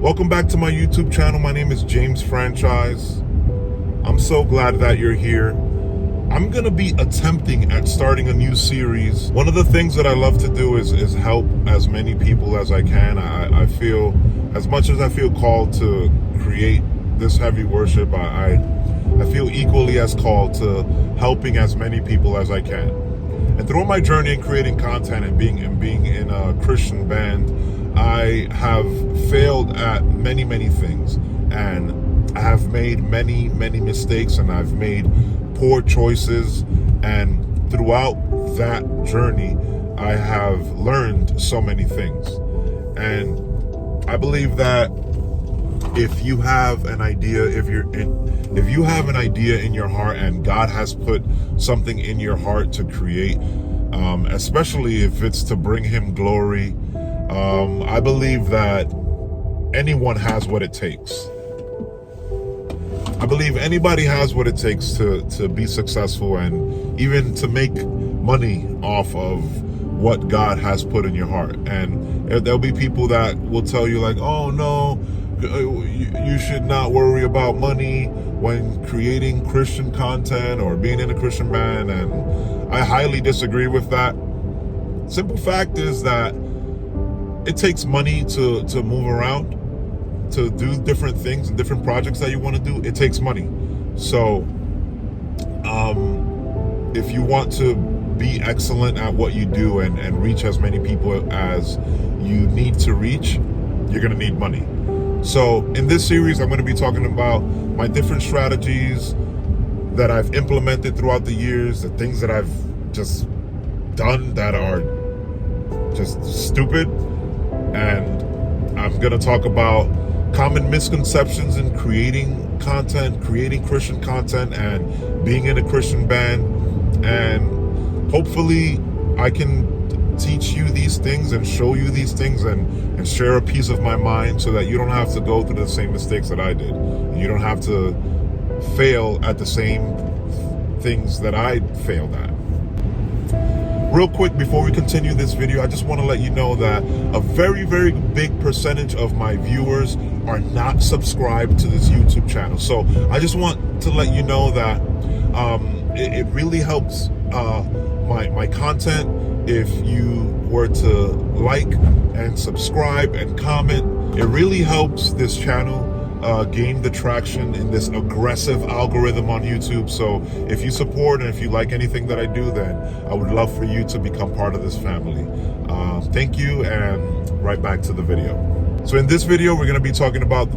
Welcome back to my YouTube channel. My name is James Franchise. I'm so glad that you're here. I'm gonna be attempting at starting a new series. One of the things that I love to do is help as many people as I can. I feel, as much as I feel called to create this heavy worship, I feel equally as called to helping as many people as I can. And through my journey in creating content and being in a Christian band, I have failed at many things, and I have made many mistakes, and I've made poor choices, and throughout that journey I have learned so many things. And I believe that if you have an idea, if you have an idea in your heart and God has put something in your heart to create, especially if it's to bring him glory, I believe that anyone has what it takes. I believe anybody has what it takes to be successful and even to make money off of what God has put in your heart. And there'll be people that will tell you like, oh no, you should not worry about money when creating Christian content or being in a Christian band. And I highly disagree with that. Simple fact is that it takes money to move around, to do different things and different projects that you want to do. It takes money. So if you want to be excellent at what you do and reach as many people as you need to reach, you're going to need money. So in this series, I'm going to be talking about my different strategies that I've implemented throughout the years, the things that I've just done that are just stupid. And I'm going to talk about common misconceptions in creating content, creating Christian content, and being in a Christian band. And hopefully I can teach you these things and show you these things and share a piece of my mind so that you don't have to go through the same mistakes that I did. And you don't have to fail at the same things that I failed at. Real quick, before we continue this video, I just want to let you know that a very big percentage of my viewers are not subscribed to this YouTube channel. So I just want to let you know that it really helps my content if you were to like and subscribe and comment. It really helps this channel gain the traction in this aggressive algorithm on YouTube. So if you support and if you like anything that I do, then I would love for you to become part of this family. Thank you, and right back to the video. So in this video, we're going to be talking about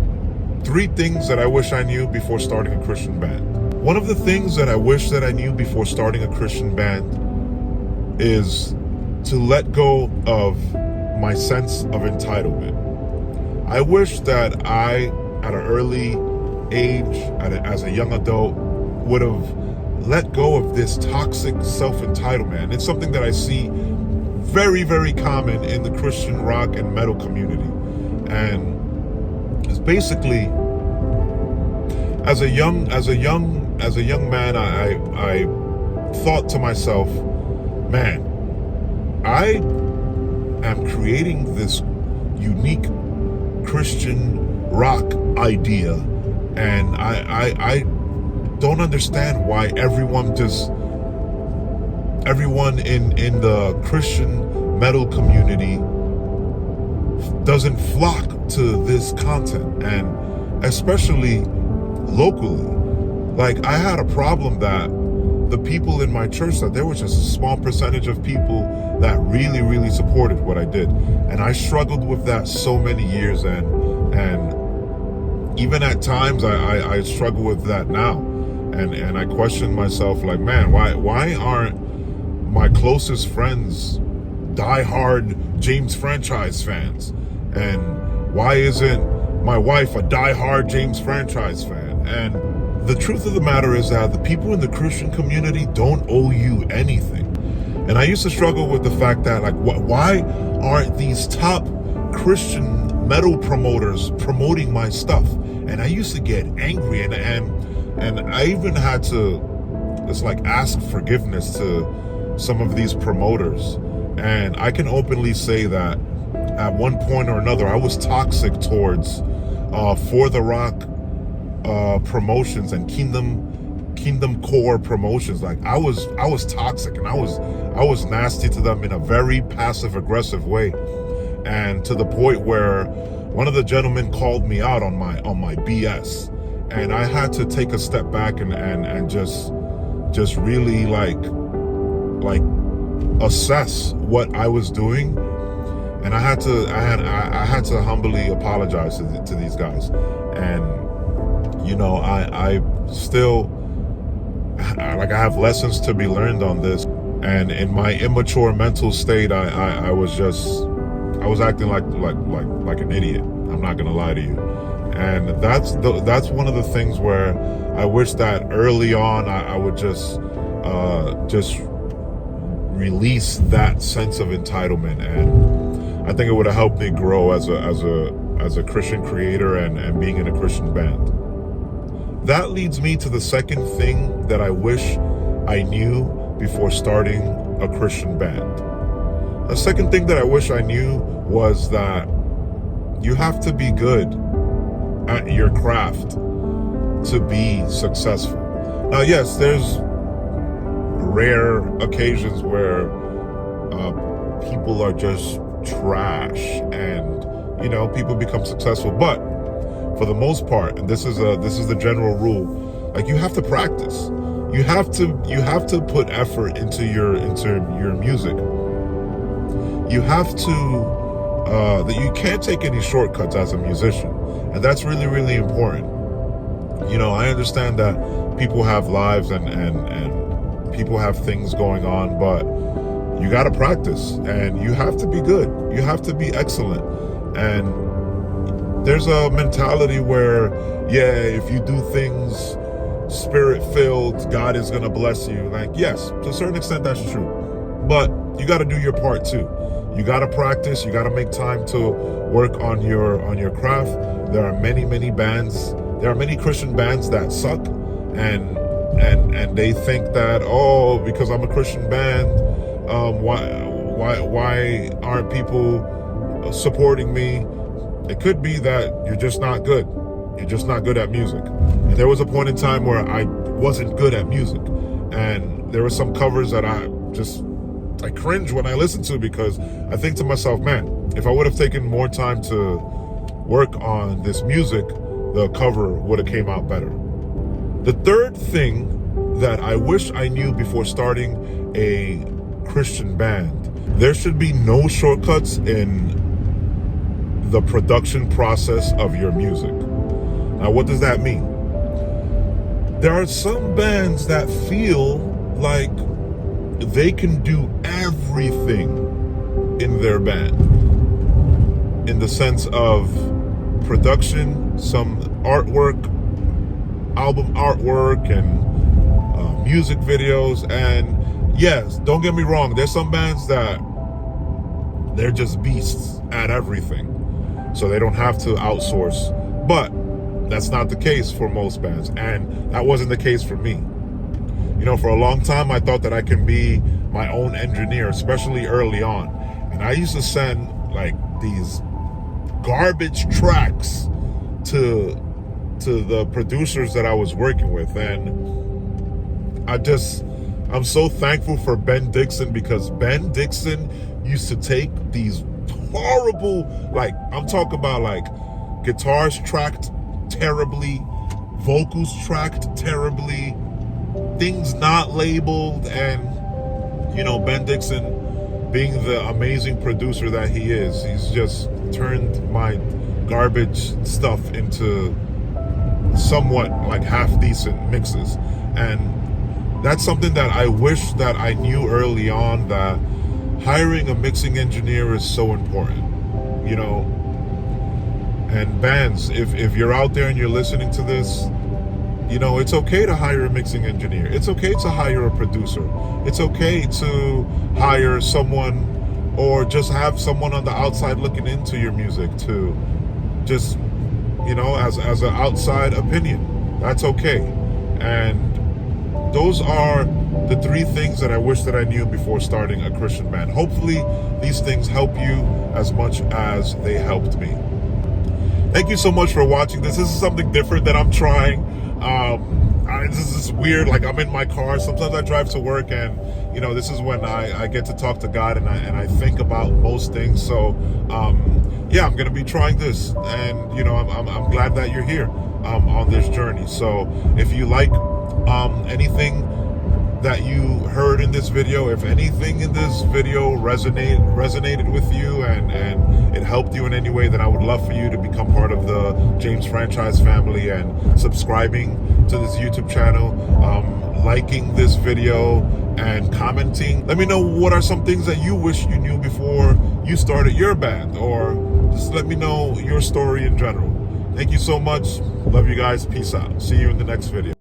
3 things that I wish I knew before starting a Christian band. One of the things that I wish that I knew before starting a Christian band is to let go of my sense of entitlement. I wish that I, at an early age, as a young adult, would have let go of this toxic self-entitlement. It's something that I see very common in the Christian rock and metal community. And it's basically, as a young man, I thought to myself, man, I am creating this unique Christian rock idea, and I don't understand why everyone in the Christian metal community doesn't flock to this content, and especially locally. Like, I had a problem that the people in my church, that there was just a small percentage of people that really supported what I did, and I struggled with that so many years, and even at times I struggle with that now, and I question myself, like, man, why aren't my closest friends diehard James Franchise fans, and why isn't my wife a diehard James Franchise fan? And the truth of the matter is that the people in the Christian community don't owe you anything. And I used to struggle with the fact that, like, why aren't these top Christian metal promoters promoting my stuff? And I used to get angry, and I even had to just like ask forgiveness to some of these promoters. And I can openly say that at one point or another, I was toxic towards For the Rock promotions and Kingdom Core promotions. Like I was toxic, and I was nasty to them in a very passive aggressive way, and to the point where one of the gentlemen called me out on my BS, and I had to take a step back and just really like assess what I was doing. And I had to humbly apologize to these guys. And I still, I have lessons to be learned on this. And in my immature mental state, I was acting like an idiot. I'm not gonna lie to you. And that's one of the things where I wish that early on I would just release that sense of entitlement, and I think it would have helped me grow as a Christian creator and being in a Christian band. That leads me to the second thing that I wish I knew before starting a Christian band. The second thing that I wish I knew was that you have to be good at your craft to be successful. Now, yes, there's rare occasions where people are just trash and people become successful, but for the most part, and this is the general rule, like you have to practice. You have to put effort into your music. You have to that you can't take any shortcuts as a musician, and that's really, really important. I understand that people have lives and people have things going on, but you got to practice, and you have to be good. You have to be excellent. And there's a mentality where, yeah, if you do things spirit-filled, God is going to bless you. Like, yes, to a certain extent, that's true. But you got to do your part too. You got to practice. You got to make time to work on your craft. There are many bands. There are many Christian bands that suck, and they think that, because I'm a Christian band, why aren't people supporting me? It could be that you're just not good. You're just not good at music. And there was a point in time where I wasn't good at music, and there were some covers that I cringe when I listen to, because I think to myself, man, if I would have taken more time to work on this music, the cover would have came out better. The third thing that I wish I knew before starting a Christian band: there should be no shortcuts in the production process of your music. Now, what does that mean? There are some bands that feel like they can do everything in their band, in the sense of production, some artwork, album artwork, and music videos. And yes, don't get me wrong, there's some bands that they're just beasts at everything, so they don't have to outsource. But that's not the case for most bands, and that wasn't the case for me. For a long time, I thought that I can be my own engineer, especially early on. And I used to send like these garbage tracks to the producers that I was working with. And I'm so thankful for Ben Dixon, because Ben Dixon used to take these horrible, like, I'm talking about like guitars tracked terribly, vocals tracked terribly, things not labeled. And Ben Dixon, being the amazing producer that he is, he's just turned my garbage stuff into somewhat like half decent mixes. And that's something that I wish that I knew early on, that hiring a mixing engineer is so important. And bands, if you're out there and you're listening to this, it's okay to hire a mixing engineer. It's okay to hire a producer. It's okay to hire someone, or just have someone on the outside looking into your music to just, as an outside opinion. That's okay. And those are the three things that I wish that I knew before starting a Christian band. Hopefully these things help you as much as they helped me. Thank you so much for watching this. This is something different that I'm trying. This is weird. Like, I'm in my car. Sometimes I drive to work, and this is when I get to talk to God, and I think about most things. So yeah, I'm gonna be trying this, and I'm glad that you're here on this journey. So if you like anything that you heard in this video, if anything in this video resonated with you and it helped you in any way, then I would love for you to become part of the James Franchise family and subscribing to this YouTube channel, liking this video and commenting. Let me know what are some things that you wish you knew before you started your band, or just let me know your story in general. Thank you so much. Love you guys. Peace out. See you in the next video.